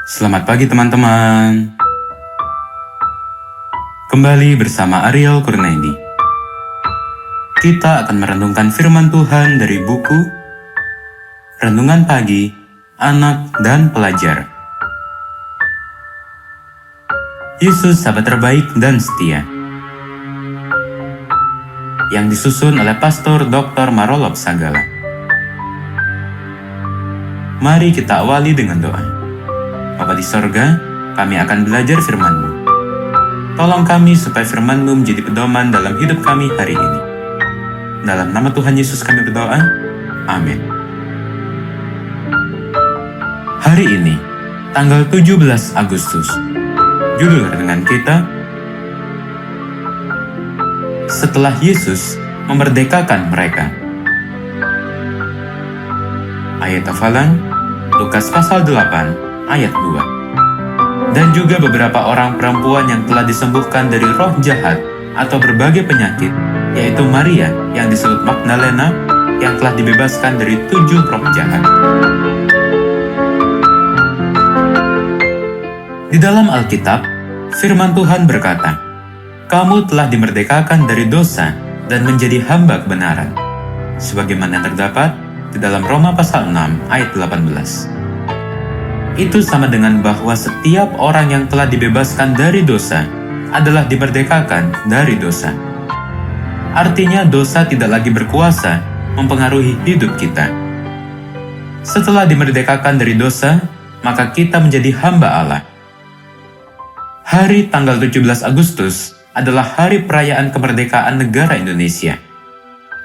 Selamat pagi teman-teman. Kembali bersama Ariel Kurnaidi. Kita akan merenungkan firman Tuhan dari buku Renungan Pagi, Anak dan Pelajar. Yesus sahabat terbaik dan setia. Yang disusun oleh Pastor Dr. Marolop Sagala. Mari kita awali dengan doa. Bapa di sorga, kami akan belajar firman-Mu. Tolong kami supaya firman-Mu menjadi pedoman dalam hidup kami hari ini. Dalam nama Tuhan Yesus kami berdoa, amin. Hari ini, tanggal 17 Agustus, judul renungan kita, Setelah Yesus memerdekakan mereka. Ayat hafalan, Lukas pasal 8, ayat 2. Dan juga beberapa orang perempuan yang telah disembuhkan dari roh jahat atau berbagai penyakit, yaitu Maria yang disebut Magdalena, yang telah dibebaskan dari 7 roh jahat. Di dalam Alkitab, firman Tuhan berkata, "Kamu telah dimerdekakan dari dosa dan menjadi hamba kebenaran," sebagaimana terdapat di dalam Roma pasal 6 ayat 18. Itu sama dengan bahwa setiap orang yang telah dibebaskan dari dosa adalah dimerdekakan dari dosa. Artinya dosa tidak lagi berkuasa mempengaruhi hidup kita. Setelah dimerdekakan dari dosa, maka kita menjadi hamba Allah. Hari tanggal 17 Agustus adalah hari perayaan kemerdekaan negara Indonesia.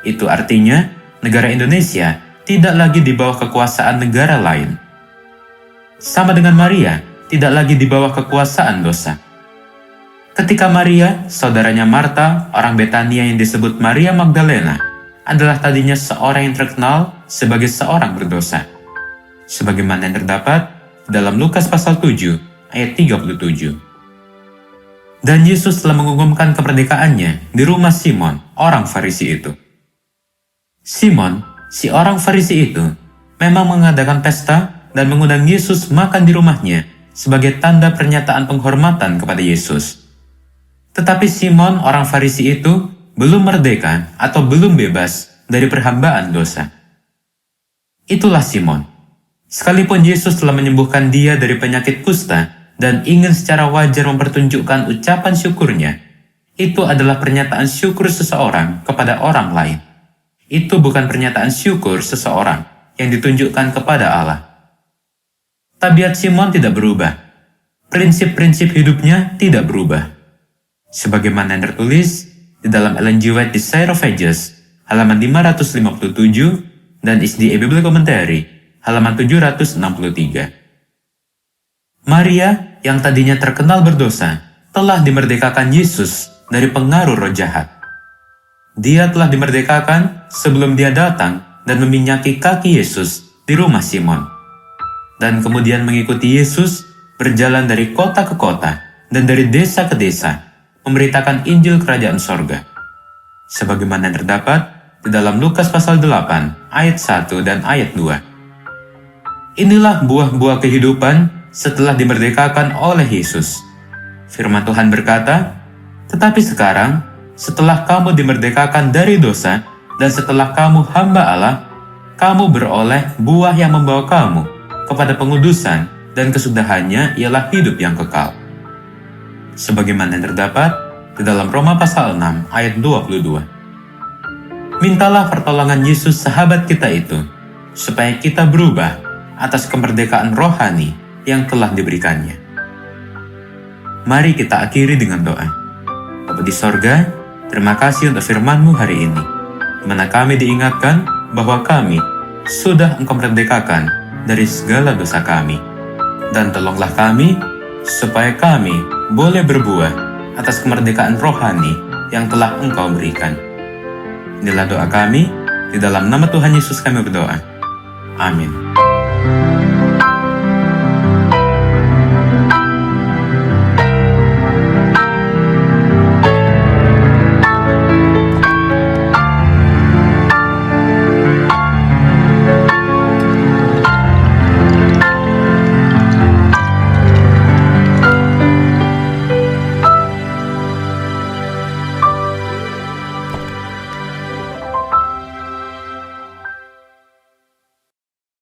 Itu artinya negara Indonesia tidak lagi di bawah kekuasaan negara lain. Sama dengan Maria, tidak lagi di bawah kekuasaan dosa. Ketika Maria, saudaranya Marta, orang Betania yang disebut Maria Magdalena, adalah tadinya seorang yang terkenal sebagai seorang berdosa. Sebagaimana yang terdapat dalam Lukas pasal 7, ayat 37. Dan Yesus telah mengumumkan kemerdekaannya di rumah Simon, orang Farisi itu. Simon, si orang Farisi itu, memang mengadakan pesta dan mengundang Yesus makan di rumahnya sebagai tanda pernyataan penghormatan kepada Yesus. Tetapi Simon, orang Farisi itu, belum merdeka atau belum bebas dari perhambaan dosa. Itulah Simon. Sekalipun Yesus telah menyembuhkan dia dari penyakit kusta dan ingin secara wajar mempertunjukkan ucapan syukurnya, itu adalah pernyataan syukur seseorang kepada orang lain. Itu bukan pernyataan syukur seseorang yang ditunjukkan kepada Allah. Tabiat Simon tidak berubah. Prinsip-prinsip hidupnya tidak berubah. Sebagaimana yang tertulis di dalam Ellen G. White Desire of Ages, halaman 557, dan SDA Bible Commentary, halaman 763. Maria, yang tadinya terkenal berdosa, telah dimerdekakan Yesus dari pengaruh roh jahat. Dia telah dimerdekakan sebelum dia datang dan meminyaki kaki Yesus di rumah Simon. Dan kemudian mengikuti Yesus berjalan dari kota ke kota dan dari desa ke desa, memberitakan Injil Kerajaan Sorga. Sebagaimana terdapat di dalam Lukas pasal 8, ayat 1 dan ayat 2. Inilah buah-buah kehidupan setelah dimerdekakan oleh Yesus. Firman Tuhan berkata, "Tetapi sekarang, setelah kamu dimerdekakan dari dosa, dan setelah kamu hamba Allah, kamu beroleh buah yang membawa kamu kepada pengudusan, dan kesudahannya ialah hidup yang kekal." Sebagaimana yang terdapat di dalam Roma pasal 6 ayat 22. Mintalah pertolongan Yesus sahabat kita itu, supaya kita berubah atas kemerdekaan rohani yang telah diberikannya. Mari kita akhiri dengan doa. Bapa di sorga, terima kasih untuk firman-Mu hari ini, di mana kami diingatkan bahwa kami sudah Engkau merdekakan dari segala dosa kami. Dan tolonglah kami, supaya kami boleh berbuah atas kemerdekaan rohani yang telah Engkau berikan. Inilah doa kami, di dalam nama Tuhan Yesus kami berdoa. Amin.